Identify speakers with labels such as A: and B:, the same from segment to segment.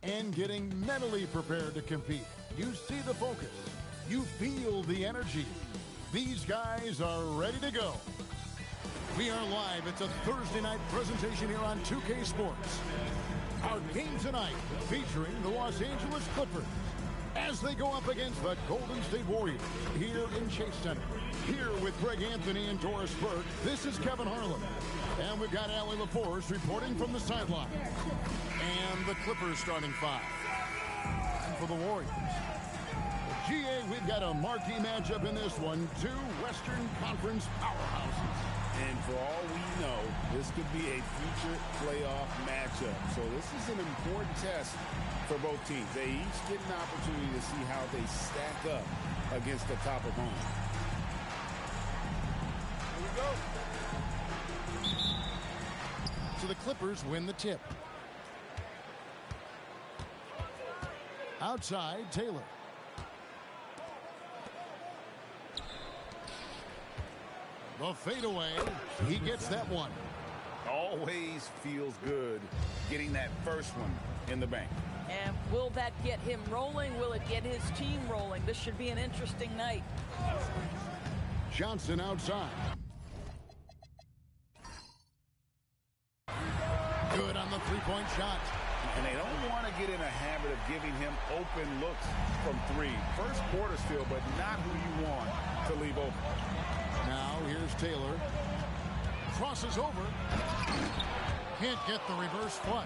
A: and getting mentally prepared to compete. You see the focus. You feel the energy. These guys are ready to go. We are live. It's a Thursday night presentation here on 2K Sports. Our game tonight featuring the Los Angeles Clippers as they go up against the Golden State Warriors here in Chase Center. Here with Greg Anthony and Doris Burke, this is Kevin Harlan. And we've got Allie LaForce reporting from the sideline. And the Clippers starting five. And for the Warriors, GA, we've got a marquee matchup in this one. Two Western Conference powerhouses.
B: And for all we know, this could be a future playoff matchup. So this is an important test for both teams. They each get an opportunity to see how they stack up against the top opponent. Here we go.
A: So the Clippers win the tip. Outside, Taylor. The fadeaway, he gets that one.
B: Always feels good getting that first one in the bank.
C: And will that get him rolling? Will it get his team rolling? This should be an interesting night.
A: Johnson outside. Good on the three-point shot.
B: And they don't want to get in a habit of giving him open looks from three. First quarter still, but not who you want to leave open.
A: Now here's Taylor. Crosses over. Can't get the reverse flush.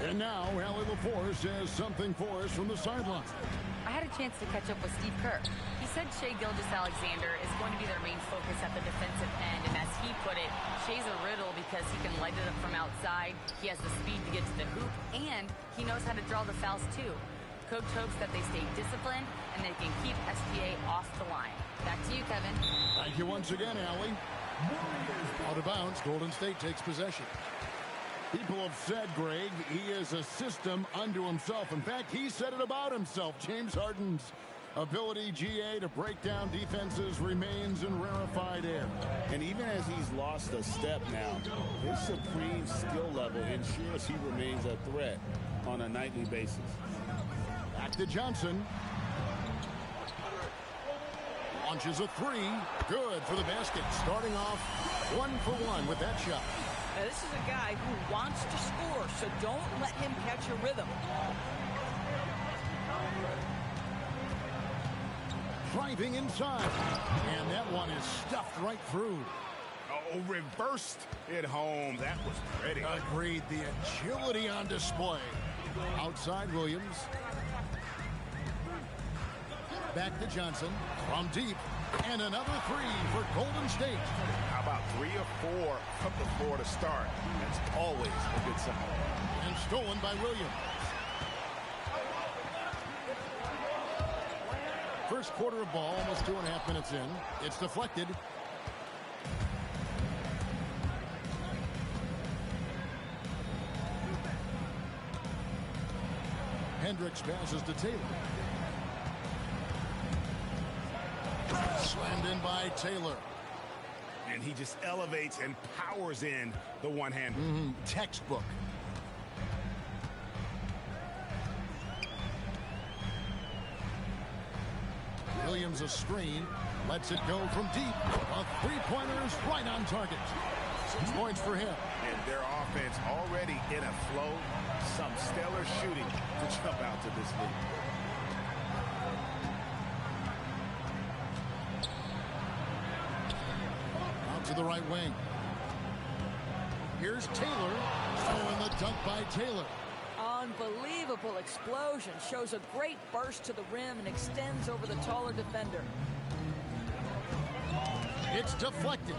A: And now Allie LaForce has something for us from the sideline.
D: I had a chance to catch up with Steve Kerr. He said Shai Gilgeous-Alexander is going to be their main focus at the defensive end. And as he put it, Shai's a riddle because he can light it up from outside. He has the speed to get to the hoop, and he knows how to draw the fouls too. Coach hopes that they stay disciplined and they can keep SGA off the line. Back to you, Kevin.
A: Thank you once again, Allie. Out of bounds, Golden State takes possession. People have said, Greg, he is a system unto himself. In fact, he said it about himself. James Harden's ability, GA, to break down defenses remains in rarefied air.
B: And even as he's lost a step now, his supreme skill level ensures he remains a threat on a nightly basis.
A: Back to Johnson. Launches a three. Good for the basket. Starting off 1-for-1 with that shot.
C: Now, this is a guy who wants to score, so don't let him catch a rhythm.
A: Driving inside. And that one is stuffed right through.
B: Oh, reversed it home. That was pretty.
A: Agreed. The agility on display. Outside Williams. Back to Johnson from deep. And another three for Golden State.
B: How about 3 or 4 from the floor to start? That's always a good sign.
A: And stolen by Williams. First quarter of ball, almost 2.5 minutes in. It's deflected. Hendricks passes to Taylor. Slammed in by Taylor.
B: And he just elevates and powers in the one-hand.
A: Textbook. Williams a screen. Lets it go from deep. A three-pointer is right on target. 6 points for him.
B: And their offense already in a flow. Some stellar shooting to jump out to this lead.
A: To the right wing. Here's Taylor. Oh, and the dunk by Taylor.
C: Unbelievable explosion. Shows a great burst to the rim and extends over the taller defender.
A: It's deflected.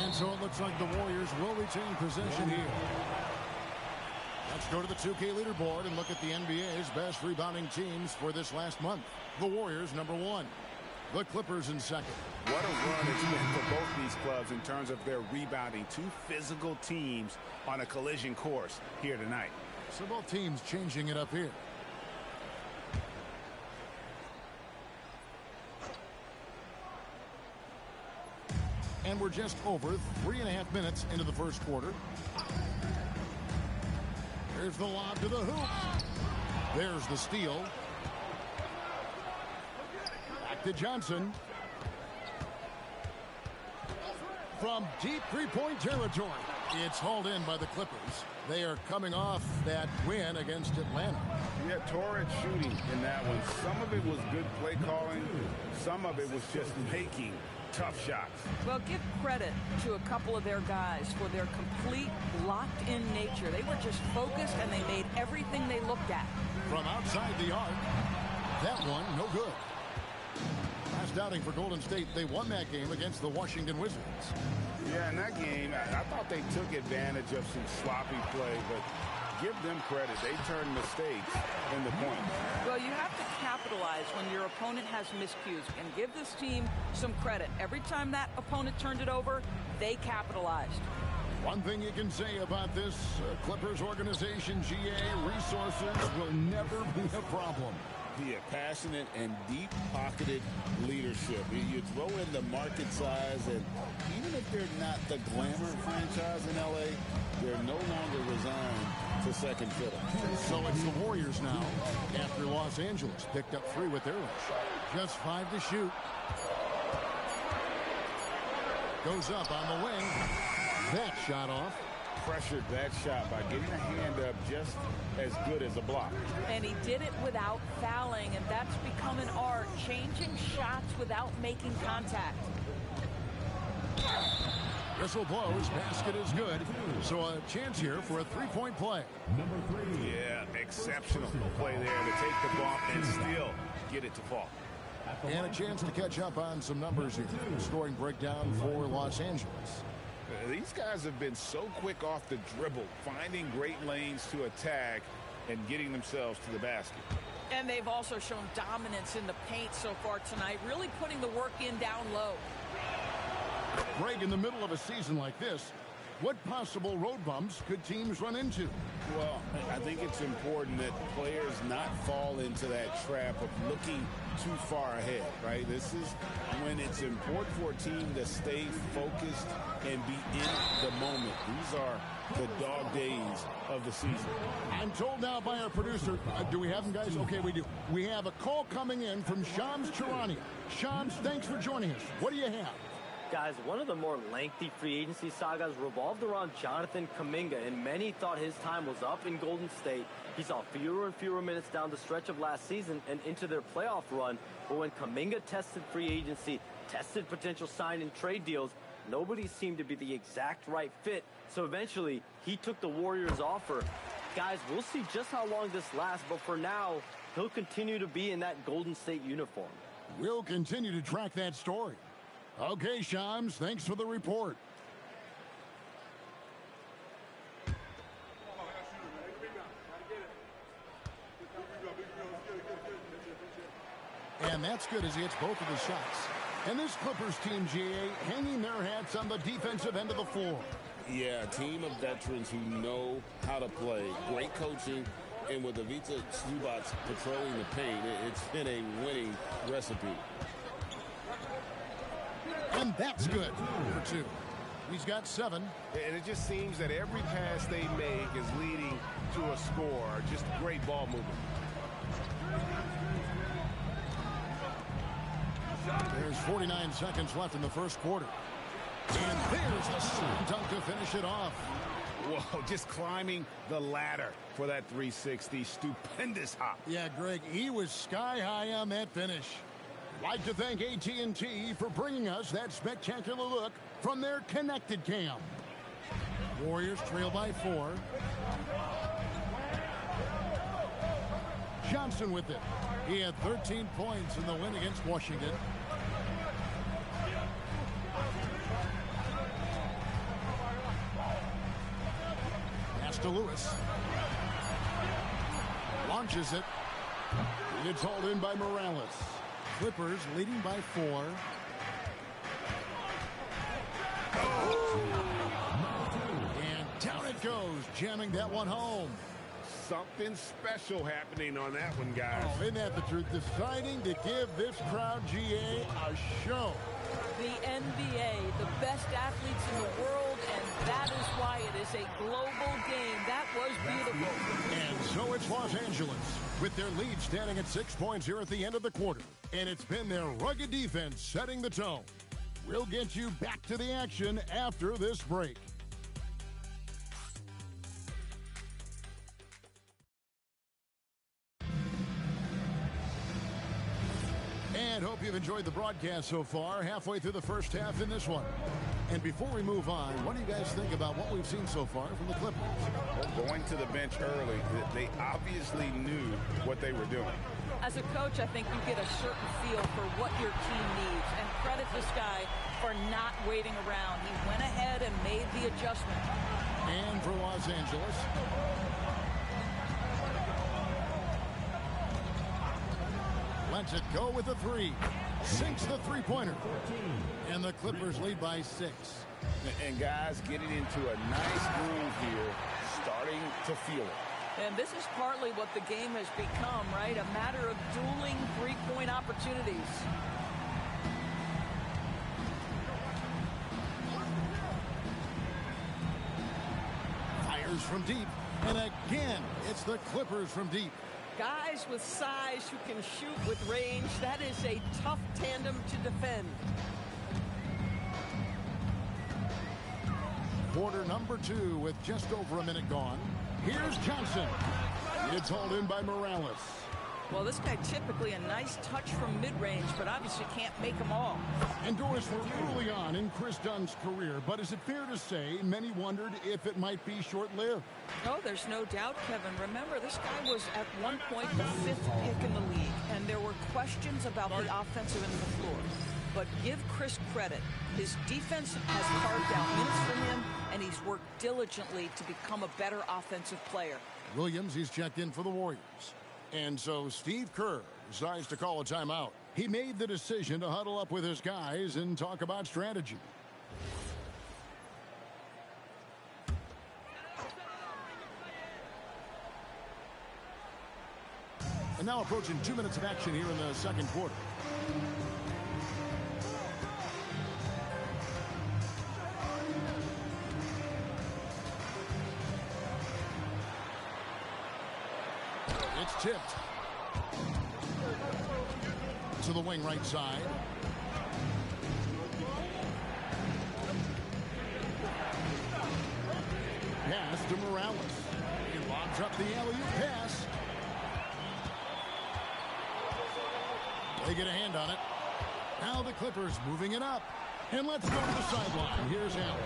A: And so it looks like the Warriors will retain possession here. Let's go to the 2K leaderboard and look at the NBA's best rebounding teams for this last month. The Warriors, #1. The Clippers in second.
B: What a run it's been for both these clubs in terms of their rebounding. Two physical teams on a collision course here tonight.
A: So both teams changing it up here. And we're just over 3.5 minutes into the first quarter. There's the lob to the hoop. There's the steal. Back to Johnson. From deep three-point territory. It's hauled in by the Clippers. They are coming off that win against Atlanta.
B: Yeah, torrid shooting in that one. Some of it was good play calling. Some of it was just making tough shots.
C: Well, give credit to a couple of their guys for their complete locked-in nature. They were just focused, and they made everything they looked at.
A: From outside the arc, that one no good. Last outing for Golden State, they won that game against the Washington Wizards.
B: Yeah, in that game, I thought they took advantage of some sloppy play, but give them credit. They turned mistakes into points.
C: Well, you have to capitalize when your opponent has miscues, and give this team some credit. Every time that opponent turned it over, they capitalized.
A: One thing you can say about this Clippers organization, GA, resources will never be a problem.
B: Yeah, passionate and deep-pocketed leadership. You throw in the market size, and even if they're not the glamour franchise in L.A., they're no longer resigned to second fiddle.
A: So it's the Warriors now, after Los Angeles picked up 3 with their rush. Just 5 to shoot. Goes up on the wing. That shot off.
B: Pressured that shot by getting a hand up just as good as a block.
C: And he did it without fouling, and that's become an art, changing shots without making contact.
A: Whistle blows, basket is good. So a chance here for a three-point play.
E: Number 3.
B: Yeah, exceptional play there to take the bump and still get it to fall.
A: And a chance to catch up on some numbers here. Scoring breakdown for Los Angeles.
B: These guys have been so quick off the dribble, finding great lanes to attack and getting themselves to the basket.
C: And they've also shown dominance in the paint so far tonight, really putting the work in down low.
A: Greg, in the middle of a season like this, what possible road bumps could teams run into?
B: Well, I think it's important that players not fall into that trap of looking too far ahead, right? This is when it's important for a team to stay focused and be in the moment. These are the dog days of the season.
A: I'm told now by our producer, do we have them, guys? Okay, we do. We have a call coming in from Shams Charania. Shams, thanks for joining us. What do you have?
F: Guys, one of the more lengthy free agency sagas revolved around Jonathan Kuminga, and many thought his time was up in Golden State. He saw fewer and fewer minutes down the stretch of last season and into their playoff run. But when Kuminga tested free agency, tested potential sign and trade deals, nobody seemed to be the exact right fit. So eventually, he took the Warriors' offer. Guys, we'll see just how long this lasts, but for now, he'll continue to be in that Golden State uniform.
A: We'll continue to track that story. Okay, Shams, thanks for the report. And that's good as he hits both of his shots. And this Clippers team, GA, hanging their hats on the defensive end of the floor.
B: Yeah, a team of veterans who know how to play. Great coaching. And with Ivica Zubac patrolling the paint, it's been a winning recipe.
A: And that's good for 2. He's got 7.
G: And it just seems that every pass they make is leading to a score. Just great ball movement.
A: There's 49 seconds left in the first quarter. And there's the slam dunk to finish it off.
B: Whoa, just climbing the ladder for that 360. Stupendous hop.
A: Yeah, Greg, he was sky high on that finish. Like to thank AT&T for bringing us that spectacular look from their connected cam. Warriors trail by 4. Johnson with it. He had 13 points in the win against Washington. Pass to Lewis. Launches it. It's hauled in by Morales. Clippers leading by 4. And down it goes, jamming that one home.
G: Something special happening on that one, guys.
A: Oh, isn't that the truth? Deciding to give this crowd, GA, a show.
C: The NBA, the best athletes in the world, and That is why it is a global game. That was beautiful.
A: And so it's Los Angeles, with their lead standing at 6 points here at the end of the quarter. And it's been their rugged defense setting the tone. We'll get you back to the action after this break. And hope you've enjoyed the broadcast so far, halfway through the first half in this one. And before we move on, what do you guys think about what we've seen so far from the Clippers?
B: Well, going to the bench early, they obviously knew what they were doing.
C: As a coach, I think you get a certain feel for what your team needs. And credit this guy for not waiting around. He went ahead and made the adjustment.
A: And for Los Angeles, lets it go with a three. Sinks the three-pointer. And the Clippers lead by 6.
B: And guys getting into a nice groove here, starting to feel it.
C: And this is partly what the game has become, right? A matter of dueling three-point opportunities.
A: Fires from deep. And again, it's the Clippers from deep.
C: Guys with size who can shoot with range, that is a tough tandem to defend.
A: Quarter number 2 with just over a minute gone. Here's Johnson. It's hauled in by Morales.
C: Well, this guy typically a nice touch from mid-range, but obviously can't make them all.
A: Endorsed for early on in Chris Dunn's career, but is it fair to say many wondered if it might be short-lived?
C: No, there's no doubt, Kevin. Remember, this guy was at one point the 5th pick in the league, and there were questions about the offensive end of the floor. But give Chris credit. His defense has carved out minutes for him, and he's worked diligently to become a better offensive player.
A: Williams, he's checked in for the Warriors. And so Steve Kerr decides to call a timeout. He made the decision to huddle up with his guys and talk about strategy. And now approaching 2 minutes of action here in the second quarter. It's tipped to the wing right side. Pass to Morales. He lobs up the alley-oop pass. They get a hand on it. Now the Clippers moving it up. And let's go to the sideline. Here's Allen.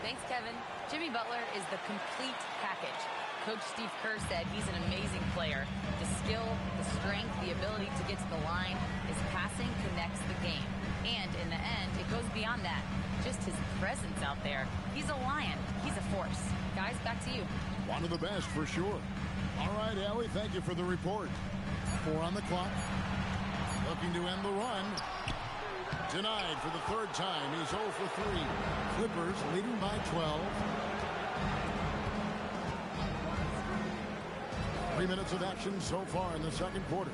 D: Thanks, Kevin. Jimmy Butler is the complete package. Coach Steve Kerr said he's an amazing player. The skill, the strength, the ability to get to the line. His passing connects the game. And in the end, it goes beyond that. Just his presence out there. He's a lion. He's a force. Guys, back to you.
A: One of the best for sure. All right, Allie, thank you for the report. 4 on the clock. Looking to end the run. Denied for the 3rd time. He's 0 for 3. Clippers leading by 12. 3 minutes of action so far in the second quarter.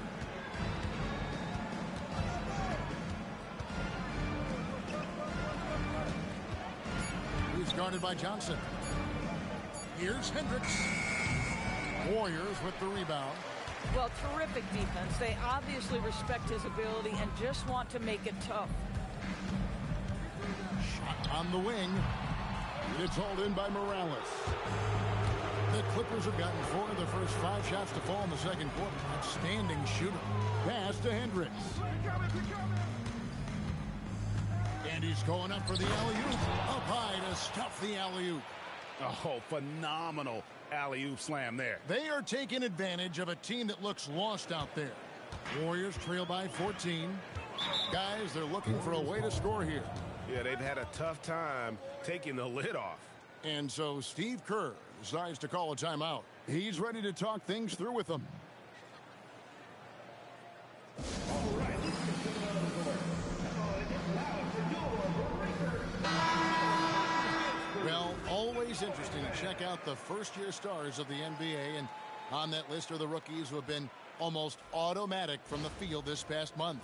A: He's guarded by Johnson. Here's Hendricks. Warriors with the rebound.
C: Well, terrific defense. They obviously respect his ability and just want to make it tough.
A: Shot on the wing. It's hauled in by Morales. The Clippers have gotten 4 of their first 5 shots to fall in the second quarter. Outstanding shooter. Pass to Hendricks. And he's going up for the alley-oop. Up high to stuff the alley-oop.
B: Oh, phenomenal alley-oop slam there.
A: They are taking advantage of a team that looks lost out there. Warriors trail by 14. Guys, they're looking for a way to score here.
G: Yeah, they've had a tough time taking the lid off.
A: And so Steve Kerr decides to call a timeout. He's ready to talk things through with them. Well, always interesting to check out the first-year stars of the NBA, and on that list are the rookies who have been almost automatic from the field this past month.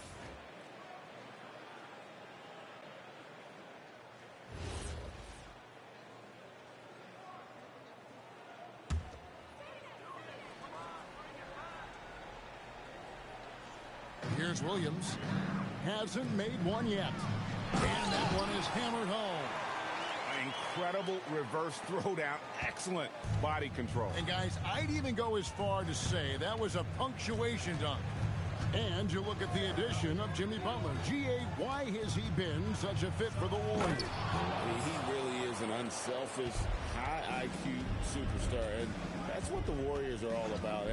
A: Here's Williams. Hasn't made one yet. And that one is hammered home.
B: Incredible reverse throwdown. Excellent body control.
A: And guys, I'd even go as far to say that was a punctuation dunk. And you look at the addition of Jimmy Butler. G.A., why has he been such a fit for the Warriors?
B: I mean, he really is an unselfish, high IQ superstar. And that's what the Warriors are all about.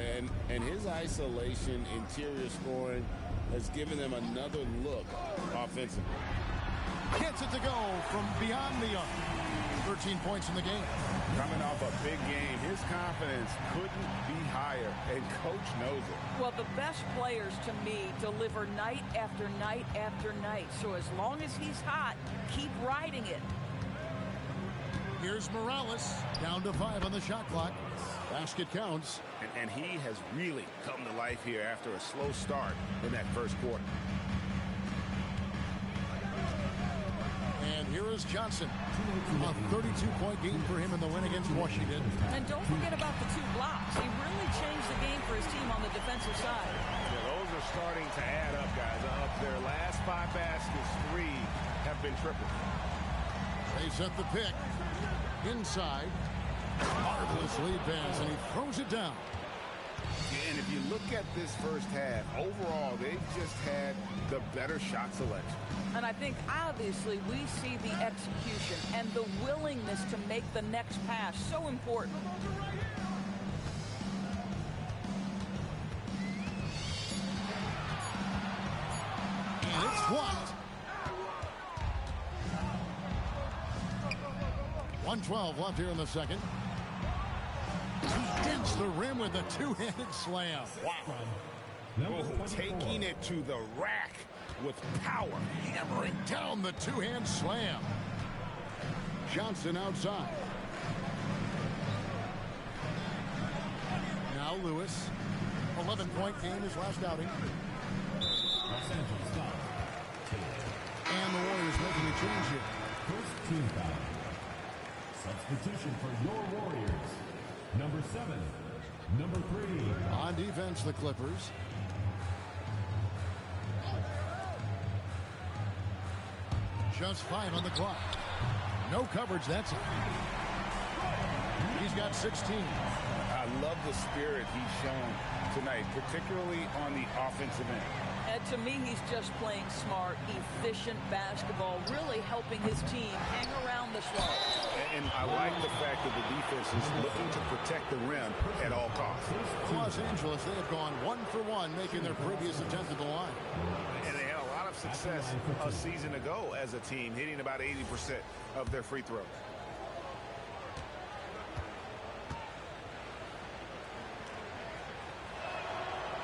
B: And his isolation, interior scoring has given them another look offensively.
A: Gets it to go from beyond the arc. 13 points in the game.
B: Coming off a big game, his confidence couldn't be higher, and Coach knows it.
C: Well, the best players, to me, deliver night after night after night. So as long as he's hot, keep riding it.
A: Here's Morales, down to 5 on the shot clock. Basket counts.
B: And he has really come to life here after a slow start in that first quarter.
A: And here is Johnson. A 32-point game for him in the win against Washington.
C: And don't forget about the 2 blocks. He really changed the game for his team on the defensive side.
G: Yeah, those are starting to add up, guys. Of their last 5 baskets, 3 have been tripled.
A: They set the pick. Inside. Marvelous lead pass, and he throws it down.
B: And if you look at this first half, overall, they've just had the better shot selection.
C: And I think, obviously, we see the execution and the willingness to make the next pass so important.
A: And it's blocked. 1:12 left here in the second. He hits the rim with a 2-handed slam. Wow.
B: Oh, taking it to the rack with power.
A: Hammering down the 2-hand slam. Johnson outside. Now Lewis. 11-point game his last outing. And the Warriors making a change here.
E: First team foul. Substitution for your Warriors. Number 7. Number 3.
A: On defense, the Clippers. Just 5 on the clock. No coverage, that's it. He's got 16.
B: I love the spirit he's shown tonight, particularly on the offensive end.
C: And to me, he's just playing smart, efficient basketball, really helping his team hang around this long.
B: And I like the fact that the defense is looking to protect the rim at all costs.
A: Los Angeles, they have gone 1 for 1, making their previous attempt at the line.
G: And they had a lot of success a season ago as a team, hitting about 80% of their free throws.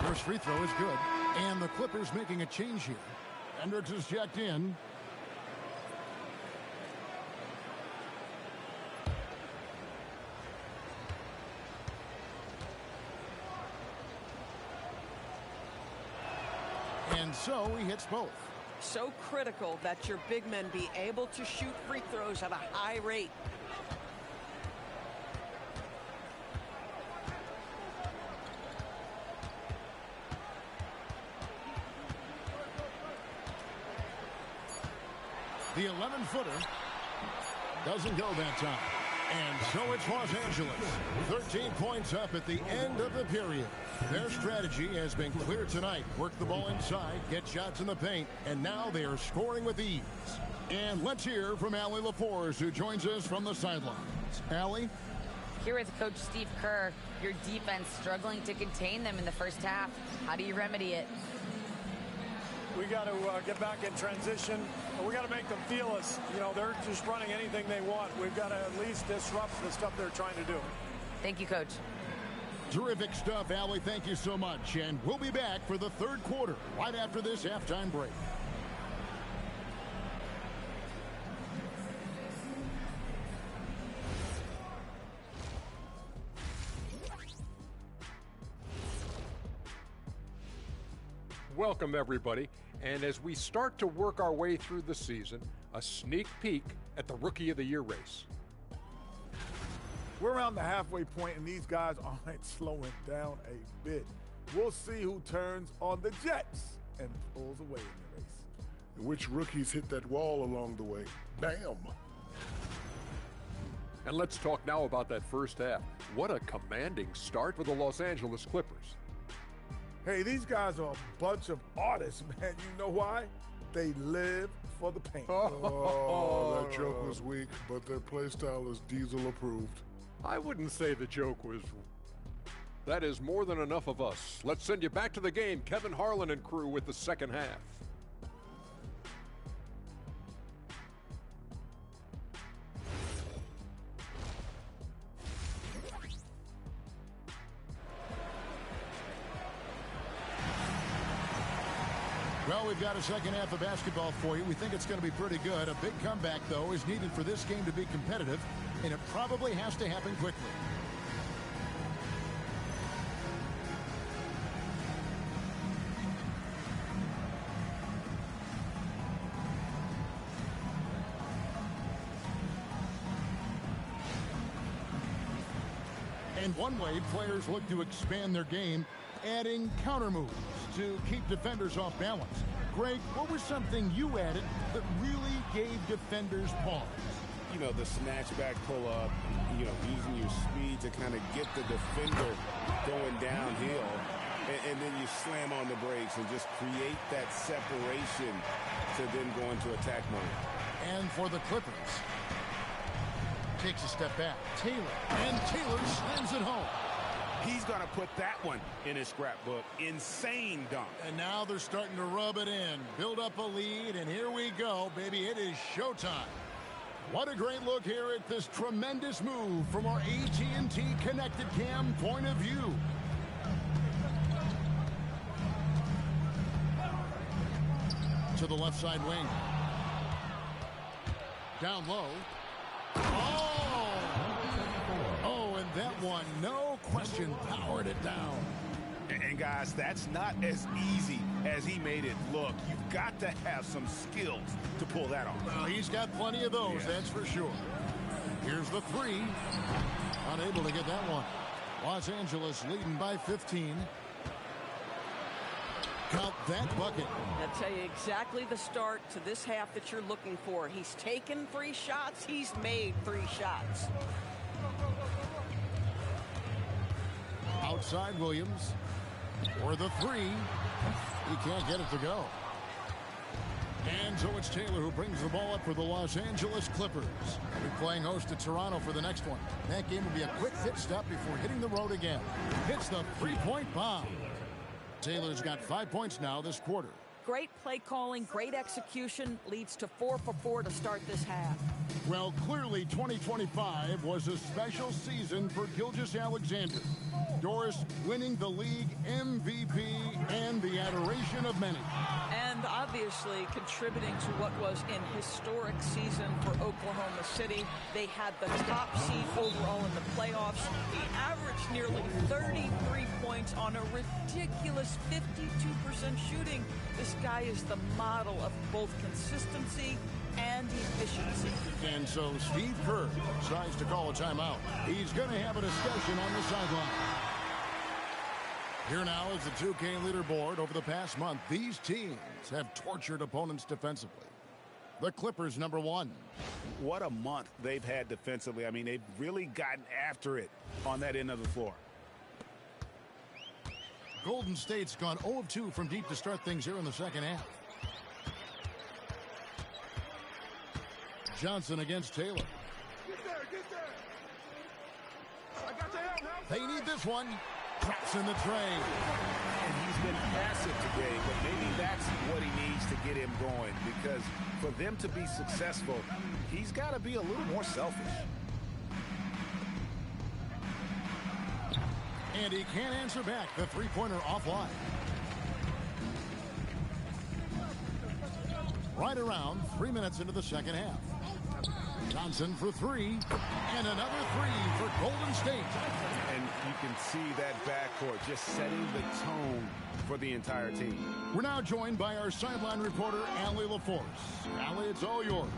A: First free throw is good. And the Clippers making a change here. Hendricks is checked in. And so he hits both.
C: So critical that your big men be able to shoot free throws at a high rate.
A: The 11-footer doesn't go that time. And so it's Los Angeles. 13 points up at the end of the period. Their strategy has been clear tonight. Work the ball inside, get shots in the paint, and now they are scoring with ease. And let's hear from Allie LaForce, who joins us from the sidelines. Allie?
D: Here with Coach Steve Kerr, your defense struggling to contain them in the first half. How do you remedy it?
H: We got to get back in transition. We got to make them feel us. You know, they're just running anything they want. We've got to at least disrupt the stuff they're trying to do.
D: Thank you, Coach.
A: Terrific stuff, Allie. Thank you so much. And we'll be back for the third quarter right after this halftime break.
I: Welcome, everybody. And as we start to work our way through the season, a sneak peek at the Rookie of the Year race.
J: We're around the halfway point, and these guys aren't slowing down a bit. We'll see who turns on the Jets and pulls away in the race.
K: Which rookies hit that wall along the way? Bam!
I: And let's talk now about that first half. What a commanding start for the Los Angeles Clippers.
J: Hey, these guys are a bunch of artists, man. You know why? They live for the paint.
K: Oh, that joke was weak, but their play style is Diesel approved.
I: I wouldn't say the joke was. That is more than enough of us. Let's send you back to the game. Kevin Harlan and crew with the second half.
A: Well, we've got a second half of basketball for you. We think it's going to be pretty good. A big comeback, though, is needed for this game to be competitive, and it probably has to happen quickly. And one way players look to expand their game, adding counter moves to keep defenders off balance. Greg, what was something you added that really gave defenders pause?
B: You know, the snatchback pull-up, you know, using your speed to kind of get the defender going downhill, and then you slam on the brakes and just create that separation to then go into attack mode.
A: And for the Clippers, takes a step back. Taylor, and Taylor slams it home.
B: He's going to put that one in his scrapbook. Insane dunk.
A: And now they're starting to rub it in, build up a lead, and here we go, baby. It is showtime. What a great look here at this tremendous move from our AT&T Connected Cam point of view. To the left side wing. Down low. Oh, and that one, no question, powered it down.
B: And guys, that's not as easy as he made it look. You've got to have some skills to pull that off.
A: Well, he's got plenty of those, that's for sure. Here's the three. Unable to get that one. Los Angeles leading by 15. Count that bucket.
C: I'll tell you exactly the start to this half that you're looking for. He's taken 3 shots. He's made 3 shots.
A: Outside Williams for the 3. He can't get it to go. And so it's Taylor who brings the ball up for the Los Angeles Clippers. They'll be playing host to Toronto for the next one. That game will be a quick pit stop before hitting the road again. Hits the 3-point bomb. Taylor's got 5 points now this quarter.
C: Great play calling, great execution, leads to 4 for 4 to start this half.
A: Well, clearly 2025 was a special season for Gilgeous-Alexander. Doris winning the league MVP and the adoration of many.
C: And obviously contributing to what was an historic season for Oklahoma City. They had the top seed overall in the playoffs. He averaged nearly 33 points on a ridiculous 52% shooting. This guy is the model of both consistency and efficiency.
A: And so Steve Kerr decides to call a timeout. He's going to have a discussion on the sideline. Here now is the 2K leaderboard. Over the past month, these teams have tortured opponents defensively. The Clippers, number 1.
B: What a month they've had defensively. I mean, they've really gotten after it on that end of the floor.
A: Golden State's gone 0 of 2 from deep to start things here in the second half. Johnson against Taylor.
J: Get there. I got the help.
A: They need this one. Drops in the tray.
B: And he's been passive today, but maybe that's what he needs to get him going, because for them to be successful, he's got to be a little more selfish.
A: And he can't answer back. The three-pointer offline. Right around 3 minutes into the second half. Johnson for 3. And another 3 for Golden State.
B: And you can see that backcourt just setting the tone for the entire team.
A: We're now joined by our sideline reporter, Allie LaForce. Allie, it's all yours.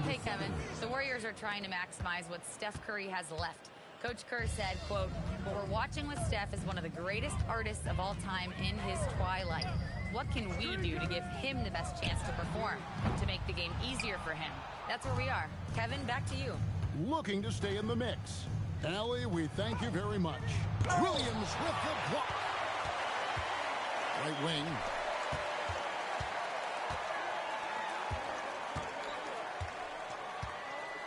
D: Hey, Kevin. The Warriors are trying to maximize what Steph Curry has left. Coach Kerr said, quote, "What we're watching with Steph is one of the greatest artists of all time in his twilight. What can we do to give him the best chance to perform, to make the game easier for him?" That's where we are. Kevin, back to you.
A: Looking to stay in the mix. Allie, we thank you very much. Williams with the block. Right wing.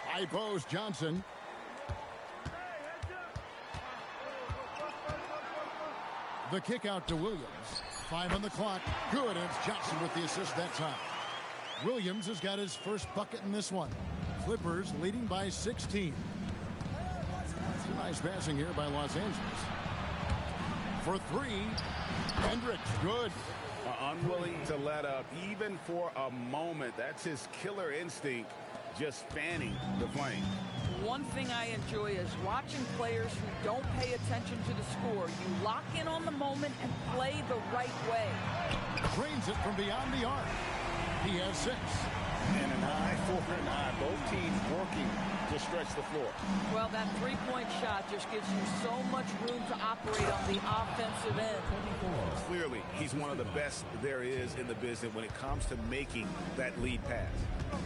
A: High post, Johnson. The kick out to Williams. 5 on the clock. Good, and it's Johnson with the assist that time. Williams has got his first bucket in this one. Clippers leading by 16. Nice passing here by Los Angeles. For 3, Hendricks, good.
B: Unwilling to let up, even for a moment. That's his killer instinct, just fanning the flame.
C: One thing I enjoy is watching players who don't pay attention to the score. You lock in on the moment and play the right way.
A: Drains it from beyond the arc. He has 6.
B: And an eye for an eye. Both teams working to stretch the floor.
C: Well, that three-point shot just gives you so much room to operate on the offensive end.
B: Clearly, he's one of the best there is in the business when it comes to making that lead pass.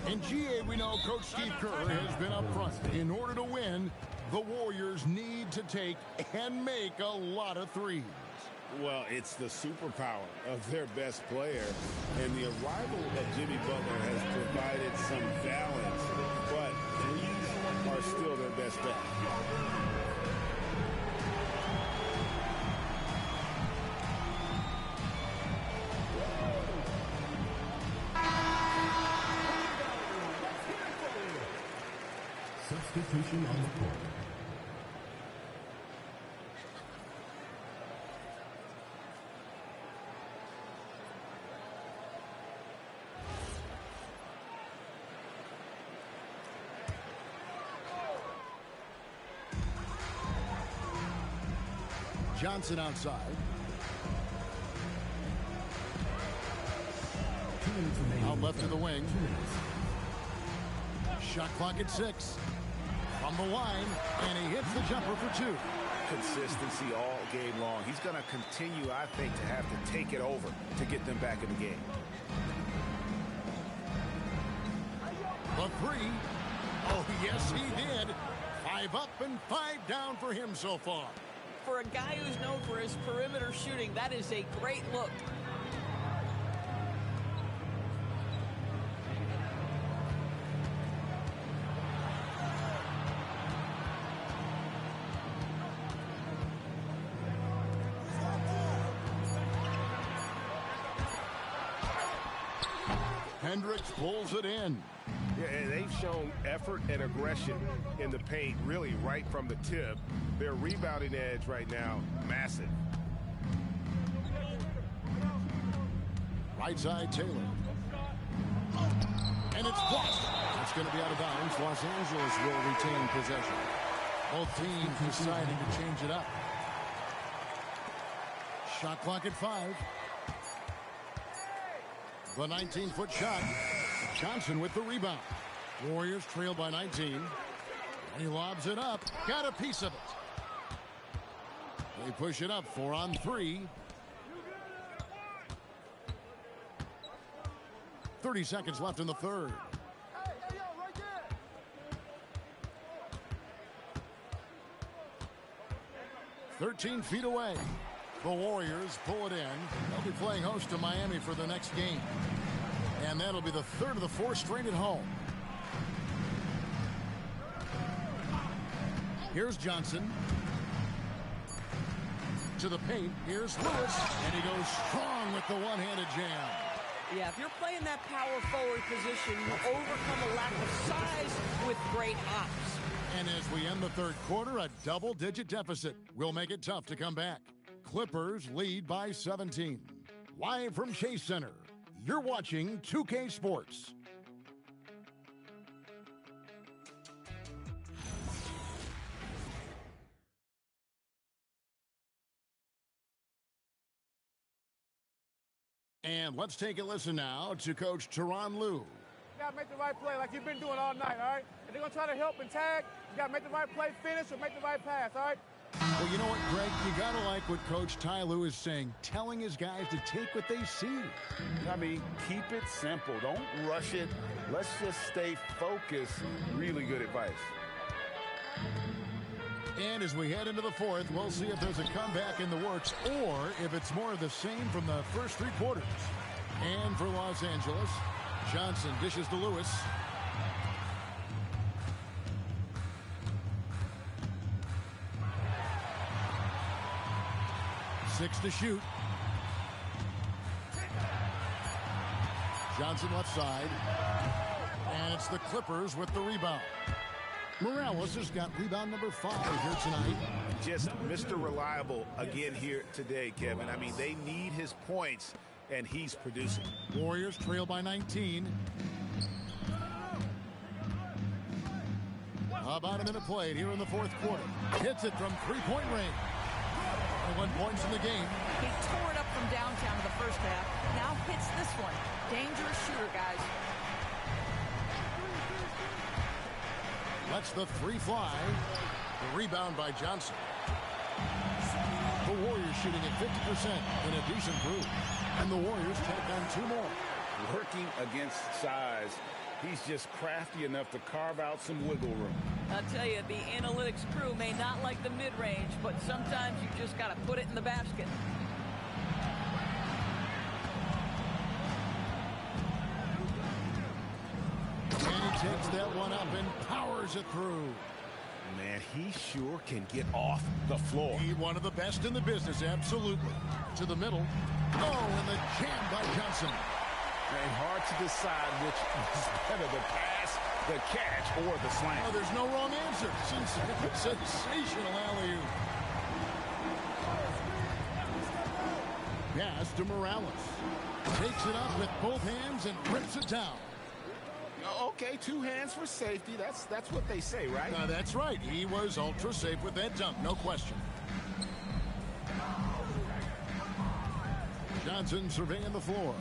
A: In GA, we know Coach Steve Kerr has been up front. In order to win, the Warriors need to take and make a lot of threes.
B: Well, it's the superpower of their best player, and the arrival of Jimmy Butler has provided some balance, but threes are still their best bet.
E: Substitution on the court.
A: Johnson outside.
E: 2 minutes remaining.
A: Out left to the wing. Shot clock at 6. From the line, and he hits the jumper for 2.
B: Consistency all game long. He's going to continue, I think, to have to take it over to get them back in the game.
A: The 3. Oh, yes, he did. 5 up and 5 down for him so far.
C: For a guy who's known for his perimeter shooting, that is a great look.
A: Hendricks pulls it in.
G: Yeah, and they've shown effort and aggression in the paint, really right from the tip. Their rebounding edge right now, massive.
A: Right side, Taylor. And it's blocked. That's going to be out of bounds. Los Angeles will retain possession. Both teams deciding to change it up. Shot clock at 5. The 19-foot shot. Johnson with the rebound. Warriors trail by 19. And he lobs it up. Got a piece of it. They push it up 4 on 3. 30 seconds left in the third. Hey, 13 feet away. The Warriors pull it in. They'll be playing host to Miami for their next game. And that'll be the third of the 4 straight at home. Here's Johnson. To the paint. Here's Lewis. And he goes strong with the one-handed jam.
C: Yeah, if you're playing that power forward position, you overcome a lack of size with great hops.
A: And as we end the third quarter, a double-digit deficit will make it tough to come back. Clippers lead by 17. Live from Chase Center, you're watching 2K Sports. And let's take a listen now to Coach Tyronn Lue.
L: You got to make the right play like you've been doing all night, all right? If they're going to try to help and tag, you got to make the right play, finish, or make the right pass, all right?
A: Well, you know what, Greg? You got to like what Coach Ty Lue is saying, telling his guys to take what they see.
B: I mean, keep it simple. Don't rush it. Let's just stay focused. Really good advice.
A: And as we head into the fourth, we'll see if there's a comeback in the works or if it's more of the same from the first three quarters. And for Los Angeles, Johnson dishes to Lewis. Six to shoot. Johnson left side. And it's the Clippers with the rebound. Morales has got rebound number 5 here tonight.
B: Just Mr. Reliable again here today, Kevin. I mean, they need his points, and he's producing.
A: Warriors trail by 19. About a minute played here in the fourth quarter. Hits it from three-point range. 1 point in the game.
C: He tore it up from downtown in the first half. Now hits this one. Dangerous shooter, guys.
A: Lets the three fly. The rebound by Johnson. The Warriors shooting at 50% in a decent group. And the Warriors take on 2 more.
B: Working against size. He's just crafty enough to carve out some wiggle room.
C: I'll tell you, the analytics crew may not like the mid-range, but sometimes you just got to put it in the basket.
A: And he takes that one up and powers it through.
B: Man, he sure can get off the floor.
A: He one of the best in the business, absolutely. To the middle. Oh, and the jam by Johnson.
B: And hard to decide which is better, the pass, the catch, or the slam.
A: Oh, there's no wrong answer. Sensational alley-oop. Pass to Morales. Takes it up with both hands and rips it down.
B: Okay, 2 hands for safety. That's what they say, right?
A: That's right. He was ultra safe with that dunk, no question. Johnson surveying the floor.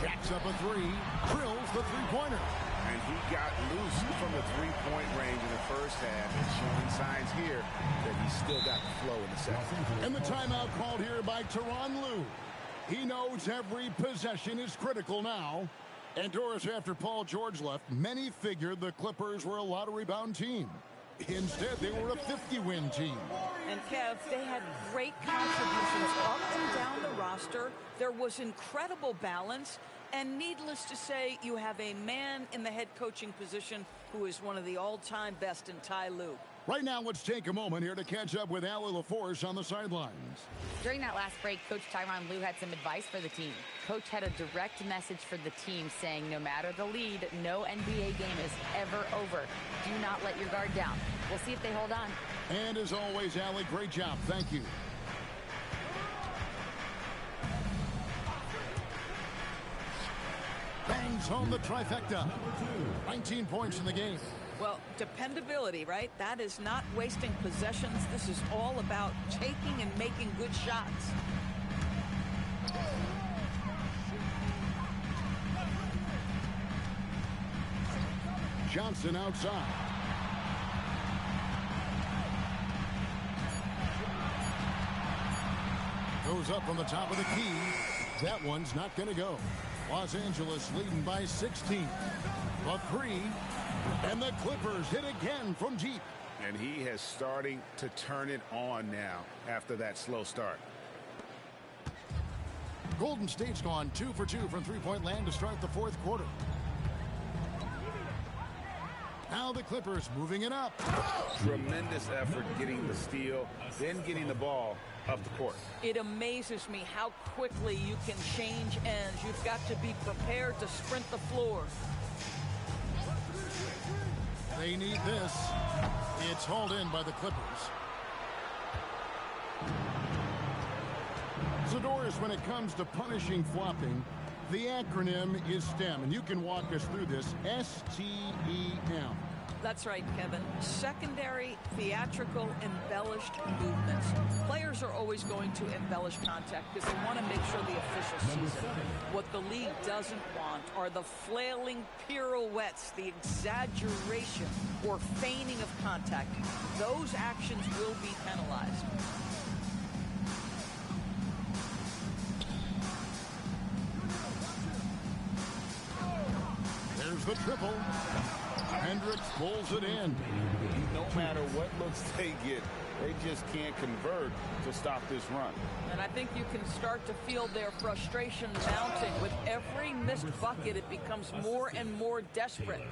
A: Jacks up a 3, drills the three-pointer.
B: And he got loose from the three-point range in the first half. It's showing signs here that he's still got the flow in the second.
A: And the timeout called here by Tyronn Lue. He knows every possession is critical now. And Doris, after Paul George left, many figured the Clippers were a lottery-bound team. Instead, they were a 50-win team.
C: And Kev, they had great contributions up and down the roster. There was incredible balance. And needless to say, you have a man in the head coaching position who is one of the all-time best in Ty Lue.
A: Right now, let's take a moment here to catch up with Allie LaForce on the sidelines.
D: During that last break, Coach Tyronn Lue had some advice for the team. Coach had a direct message for the team saying no matter the lead, no NBA game is ever over. Do not let your guard down. We'll see if they hold on.
A: And as always, Allie, great job. Thank you. Bangs home the trifecta. 19 points in the game.
C: Well, dependability, right? That is not wasting possessions. This is all about taking and making good shots.
A: Johnson outside. Goes up from the top of the key. That one's not going to go. Los Angeles leading by 16. A 3. And the Clippers hit again from deep.
B: And he is starting to turn it on now after that slow start.
A: Golden State's gone 2 for 2 from three-point land to start the fourth quarter. Now the Clippers moving it up.
B: Tremendous effort getting the steal, then getting the ball up the court.
C: It amazes me how quickly you can change ends. You've got to be prepared to sprint the floor.
A: They need this. It's hauled in by the Clippers. Zadorus, when it comes to punishing flopping, the acronym is STEM, and you can walk us through this. STEM.
C: That's right, Kevin. Secondary, theatrical, embellished movements. Players are always going to embellish contact because they want to make sure the official sees it. What the league doesn't want are the flailing pirouettes, the exaggeration or feigning of contact. Those actions will be penalized.
A: There's the triple. Hendricks pulls it in.
B: No matter what looks they get, they just can't convert to stop this run.
C: And I think you can start to feel their frustration mounting. With every missed bucket, it becomes more and more desperate.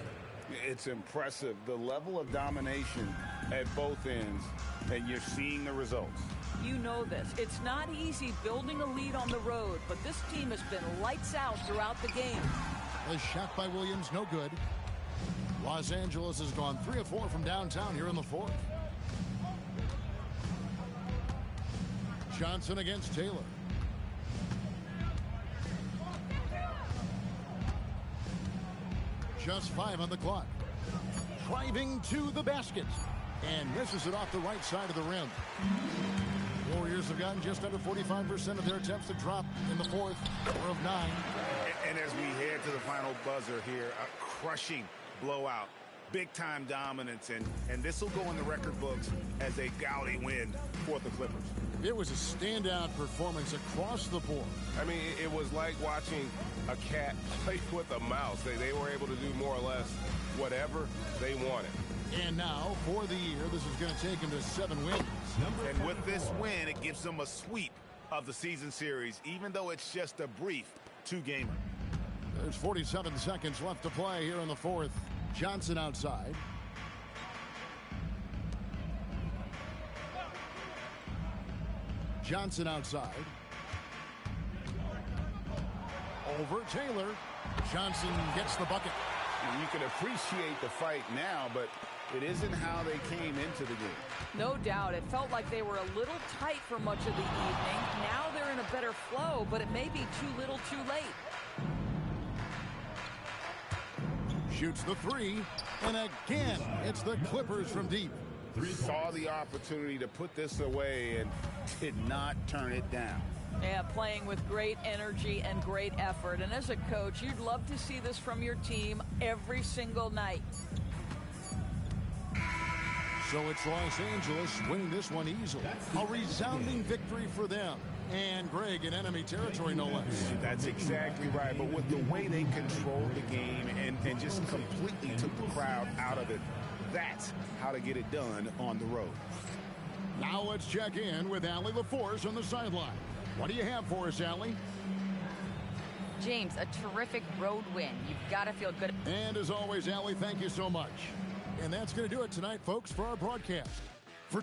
B: It's impressive, the level of domination at both ends, and you're seeing the results.
C: You know this. It's not easy building a lead on the road, but this team has been lights out throughout the game.
A: A shot by Williams, no good. Los Angeles has gone 3 of 4 from downtown here in the fourth. Johnson against Taylor. Just 5 on the clock. Driving to the basket. And misses it off the right side of the rim. Warriors have gotten just under 45% of their attempts to drop in the fourth, 4 of 9.
B: And as we head to the final buzzer here, a crushing blowout, big-time dominance, and this will go in the record books as a gaudy win for the Clippers.
A: It was a standout performance across the board.
G: I mean, it was like watching a cat play with a mouse. They were able to do more or less whatever they wanted.
A: And now, for the year, this is going to take them to 7 wins.
B: And with this win, it gives them a sweep of the season series, even though it's just a brief 2-gamer.
A: There's 47 seconds left to play here in the fourth. Johnson outside. Johnson outside. Over Taylor. Johnson gets the bucket.
B: And you can appreciate the fight now, but it isn't how they came into the game.
C: No doubt. It felt like they were a little tight for much of the evening. Now they're in a better flow, but it may be too little too late.
A: Shoots the 3, and again, it's the Clippers from deep.
B: Saw the opportunity to put this away and did not turn it down.
C: Yeah, playing with great energy and great effort. And as a coach, you'd love to see this from your team every single night.
A: So it's Los Angeles winning this one easily. A resounding victory for them. And Greg in enemy territory, no less.
B: That's exactly right. But with the way they controlled the game and just completely took the crowd out of it, that's how to get it done on the road.
A: Now let's check in with Allie LaForce on the sideline. What do you have for us, Allie?
D: James, a terrific road win. You've got to feel good.
A: And as always, Allie, thank you so much. And that's going to do it tonight, folks, for our broadcast. For